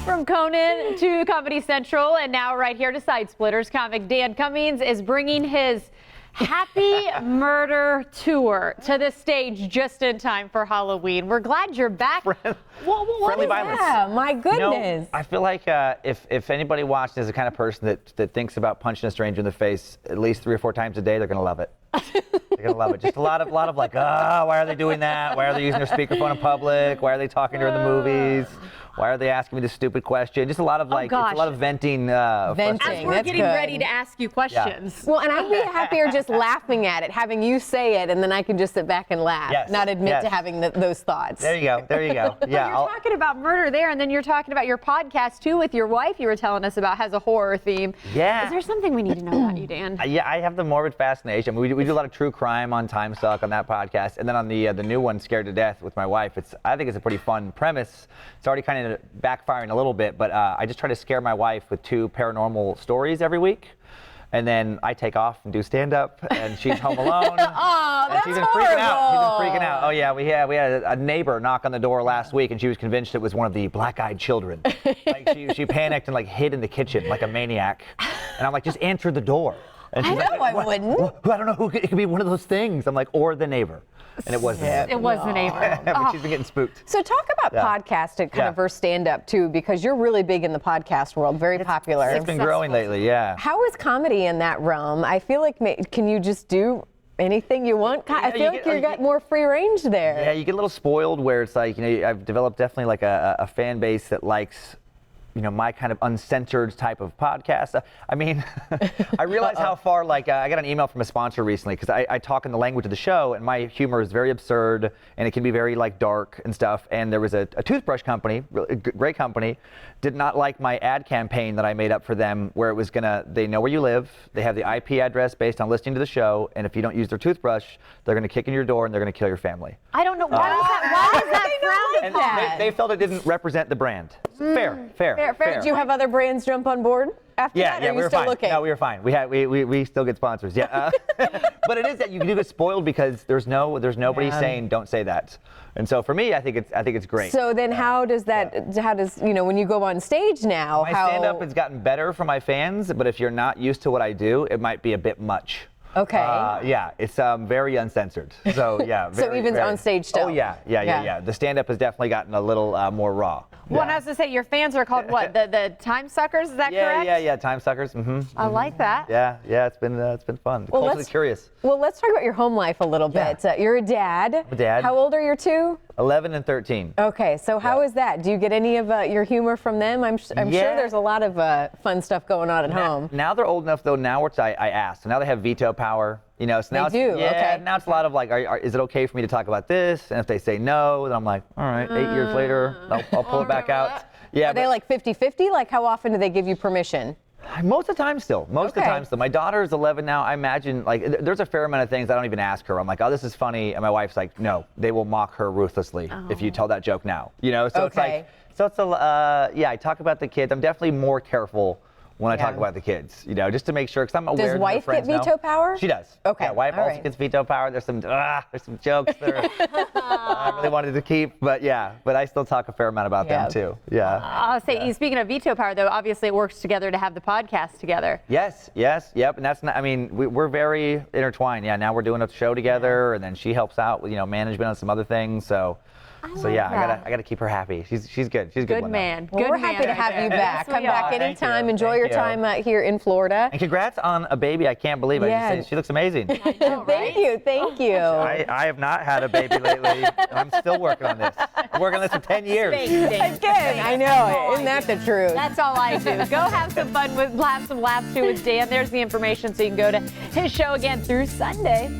From Conan to Comedy Central, and now right here to Side Splitters, comic Dan Cummins is bringing his Happy Murder Tour to the stage just in time for Halloween. We're glad you're back. Friendly violence. Yeah, my goodness. You know, I feel like if anybody watching is the kind of person that thinks about punching a stranger in the face at least 3 or 4 times a day, they're gonna love it. They're gonna love it. Just a lot of like, why are they doing that? Why are they using their speakerphone in public? Why are they talking during the movies? Why are they asking me this stupid question? Just a lot of like, it's a lot of venting. As Venting. we're That's getting good. ready to ask you questions. Well, and I'd be happier just laughing at it, having you say it, and then I can just sit back and laugh, Yes, not admit yes. to having those thoughts. There you go. There you go. Yeah. You're talking about murder there, and then you're talking about your podcast too with your wife. You were telling us about has a horror theme. Yeah. Is there something we need to know about you, Dan? Yeah, I have the morbid fascination. We do a lot of true crime on Time Suck on that podcast, and then on the new one, Scared to Death with my wife. I think it's a pretty fun premise. It's already kind of backfiring a little bit, but I just try to scare my wife with 2 paranormal stories every week. And then I take off and do stand-up, and she's home alone. Oh, and that's she's been horrible. freaking out. She's been freaking out. Oh yeah, we had a neighbor knock on the door last week, and she was convinced it was one of the black-eyed children. Like she panicked and like hid in the kitchen like a maniac. And I'm like, just answer the door. And she's I wouldn't. I don't know who it could be one of those things. I'm like, or the neighbor. And it wasn't. It was the neighbor. But she's been getting spooked. So talk about podcasting kind of versus stand-up too, because you're really big in the podcast world, very popular. It's been growing lately, yeah. How is comedy in that realm? I feel like, can you just do anything you want? I feel like you got more free range there. Yeah, you get a little spoiled where it's like, I've developed definitely like a fan base that likes, my kind of uncensored type of podcast. I mean, I realize how far, I got an email from a sponsor recently because I talk in the language of the show, and my humor is very absurd, and it can be very dark and stuff. And there was a toothbrush company, really great company, did not like my ad campaign that I made up for them, where it was they know where you live, they have the IP address based on listening to the show, and if you don't use their toothbrush, they're gonna kick in your door and they're gonna kill your family. I don't know. Why was that frowned And upon? they felt it didn't represent the brand. Fair. Did you have other brands jump on board after that? Yeah, or are we you were still fine. looking? No, we were fine. We still get sponsors. Yeah, but it is that you do get spoiled because there's nobody saying don't say that, and so for me, I think it's great. So then, how does when you go on stage now? My stand-up has gotten better for my fans, but if you're not used to what I do, it might be a bit much. Okay. Yeah, it's very uncensored. So yeah. So even on stage still. Oh yeah. The stand-up has definitely gotten a little more raw. Well, and I was to say, your fans are called what? The Time Suckers? Is that correct? Yeah. Time Suckers. Mm-hmm. I like that. Yeah. It's been fun. Culturally curious. Well, let's talk about your home life a little bit. You're a dad. I'm a dad. How old are your 2? 11 and 13. Okay, so how is that? Do you get any of your humor from them? I'm sure there's a lot of fun stuff going on at home. Now they're old enough though. Now I ask. So now they have veto power. So now they do. Okay. Now it's a lot of like, is it okay for me to talk about this? And if they say no, then I'm like, all right. 8 years later, I'll pull it back out. Yeah. Are they like 50-50? Like how often do they give you permission? Most of the time still. Most of the time still. My daughter is 11 now. I imagine there's a fair amount of things I don't even ask her. I'm like, oh, this is funny. And my wife's like, no, they will mock her ruthlessly if you tell that joke now. So it's like, I talk about the kids. I'm definitely more careful when I talk about the kids, just to make sure, because I'm aware. Does wife get veto power? She does. Okay. Yeah, wife also gets veto power. There's some jokes that I really wanted to keep, but I still talk a fair amount about them too. Yeah. I'll say, speaking of veto power, though, obviously it works together to have the podcast together. Yep. And that's not, we're very intertwined. Yeah, now we're doing a show together, and then she helps out with, management on some other things. I gotta keep her happy. She's good. She's a good one. Man. Well, we're happy to have you back. Come back anytime. Enjoy your time here in Florida. And congrats on a baby. I can't believe it. She looks amazing. I know, Thank you. I have not had a baby lately. I'm still working on this. I'm working on this for 10 years. That's good. I know. Isn't that the truth? That's all I do. Go have some fun have some laughs too with Dan. There's the information so you can go to his show again through Sunday.